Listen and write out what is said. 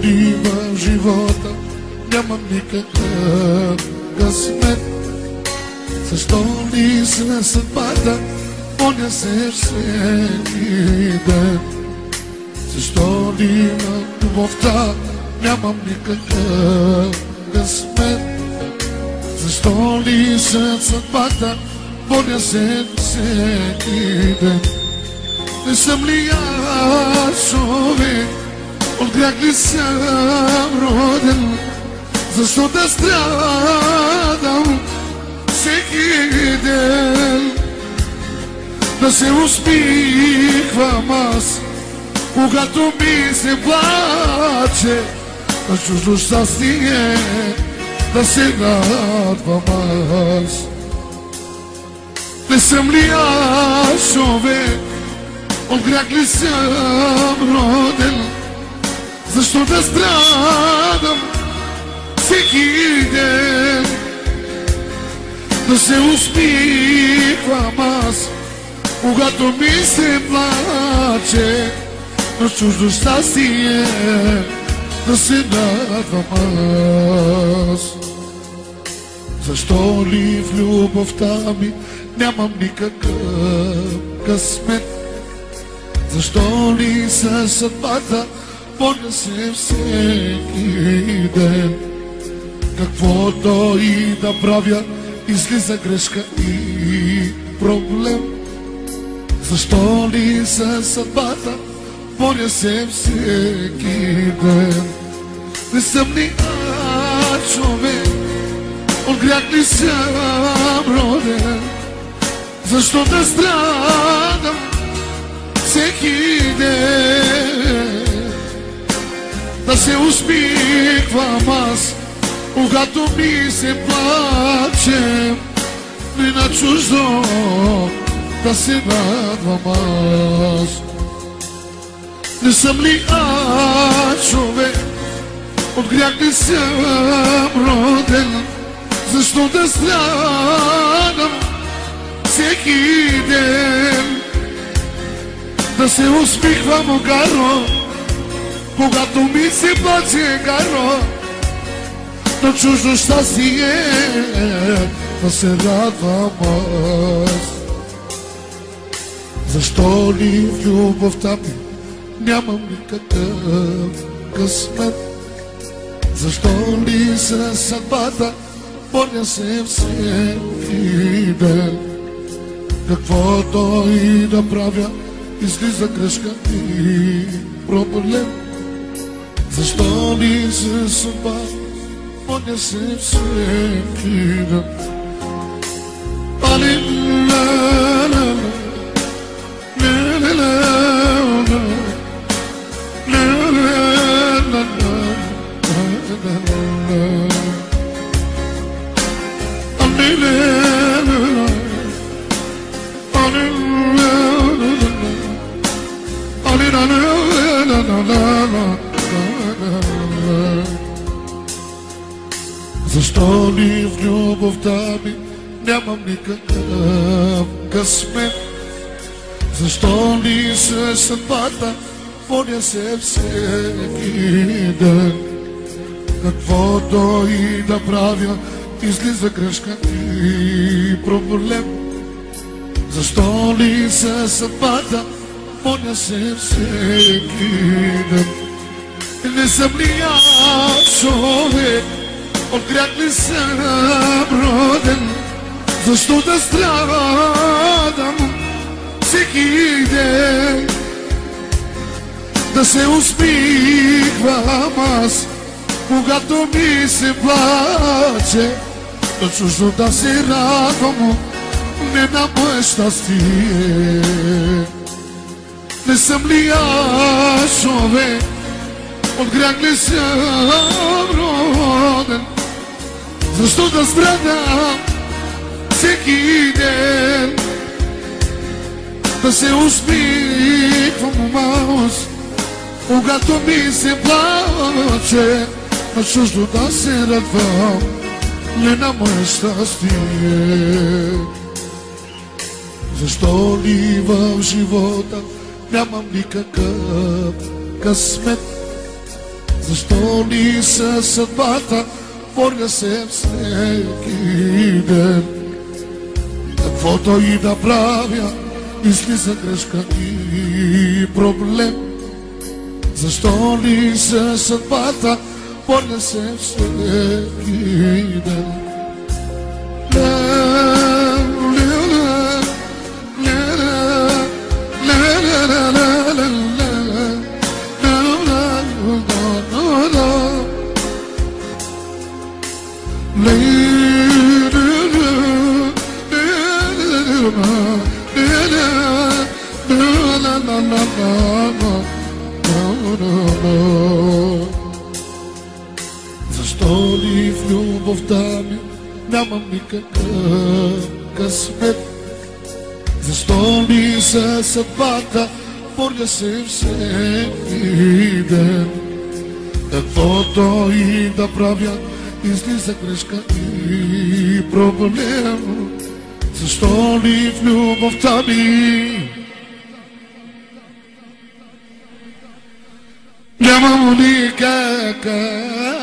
ли в живота нямам никакъв късмет? Защо ли на съдбата моля се всеки ден? Защо ли на любовта нямам никакъв късмет? Защо ли след съдбата моля се всеки ден? Не съм ли аз човек, от грях ли съм роден? Защо да страдам всеки ден? Да се усмихвам аз, когато ми се плаче, на чуждо щастие да се радвам аз. Не съм ли аз човек, от грях ли съм роден? Защо да страдам всеки ден? Да се усмихвам аз, когато ми се плаче, на чуждо щастие да се радвам аз. Защо ли в любовта ми нямам никакъв късмет? Защо ли със съдбата моля се всеки ден? Каквото и да правя, излиза грешка и проблем. Защо ли със съдбата боря се всеки ден? Не съм ли аз човек, от грях ли съм роден? Защо да страдам всеки ден? Да се усмихвам аз, когато ми се плаче, и на чуждо да се радвам аз. Не съм ли аз човек, от грях ли съм роден? Защо да страдам всеки ден? Да се усмихвам гаро, когато ми се плаче гаро, на чуждо щастие да се радвам аз. Защо ли в любовта ми нямам никакъв късмет? Защо ли със съдбата боря се всеки ден? Каквото и да правя, излиза грешка и проблем. Защо ли със съдбата боря се всеки ден? Защо ли в любовта ми нямам никакъв късмет? Защо ли със съдбата боря се всеки ден? Каквото и да правя, излиза грешка и проблем. Защо ли със съдбата боря се всеки ден? Не съм ли аз човек, от грях ли съм роден? Защо да страдам всеки ден? Да се усмихвам аз, когато ми се плаче, на чуждо да се радвам, не на мое щастие. Не съм ли аз човек, от грях ли съм роден? Защо да страдам всеки ден? Да се усмихвам аз, когато ми се плаче, на чуждо да се радвам, не на мое щастие. Защо ли в живота нямам никакъв късмет? Защо ни се съдбата боря се всеки ден? Каквото и да правя, излиза грешка и проблем. Защо ни се съдбата боря се всеки ден? Защо ли в любовта ми нямам никакъв късмет? Защо ли за съдбата боря се всеки ден? Каквото и да правя, излиза грешка и проблем. Защо ли в любовта ми нямам никакъв